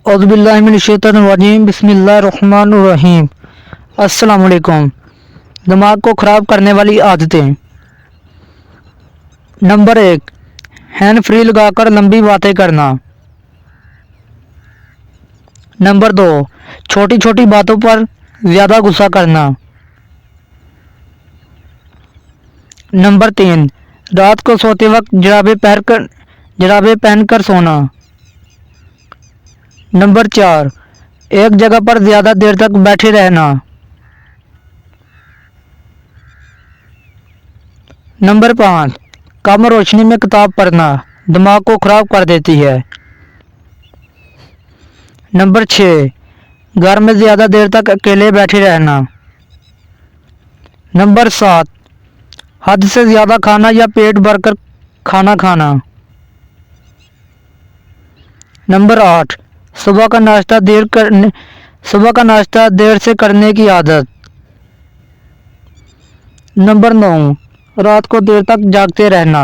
औज़ुबिल्लाहिमिनश्शैतानिर्रजीम बिस्मिल्लाहिर्रहमानिर्रहीम। अस्सलाम वालेकुम। दिमाग को ख़राब करने वाली आदतें। नंबर 1, हैंड फ्री लगाकर लंबी बातें करना। नंबर 2, छोटी छोटी बातों पर ज़्यादा गुस्सा करना। नंबर 3, रात को सोते वक्त जुराबे पहनकर सोना। नंबर 4, एक जगह पर ज़्यादा देर तक बैठे रहना। नंबर 5, कम रोशनी में किताब पढ़ना दिमाग को ख़राब कर देती है। नंबर 6, घर में ज़्यादा देर तक अकेले बैठे रहना। नंबर 7, हद से ज़्यादा खाना या पेट भरकर खाना खाना। नंबर 8, सुबह का नाश्ता देर से करने की आदत। नंबर 9, रात को देर तक जागते रहना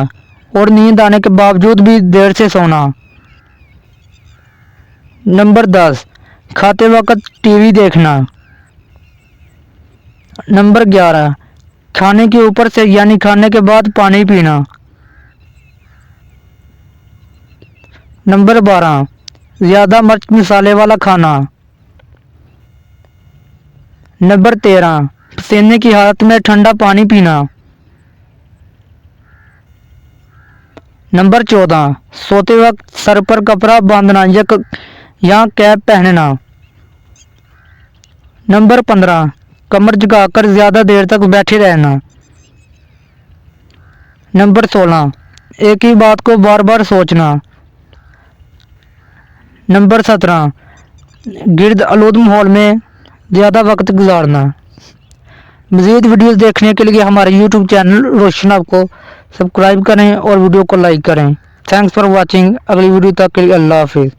और नींद आने के बावजूद भी देर से सोना। नंबर 10, खाते वक्त टीवी देखना। नंबर 11, खाने के ऊपर से यानी खाने के बाद पानी पीना। नंबर 12, ज़्यादा मिर्च मसाले वाला खाना। नंबर 13, पसीने की हालत में ठंडा पानी पीना। नंबर 14, सोते वक्त सर पर कपड़ा बांधना या कैप पहनना। नंबर 15, कमर झुकाकर ज़्यादा देर तक बैठे रहना। नंबर 16, एक ही बात को बार बार सोचना। नंबर 17, गिर्द आलूद माहौल में ज़्यादा वक्त गुजारना। मज़ीद वीडियोज़ देखने के लिए हमारे YouTube चैनल रोशन हब को सब्सक्राइब करें और वीडियो को लाइक करें। Thanks for watching. अगली वीडियो तक के लिए अल्लाह हाफिज़।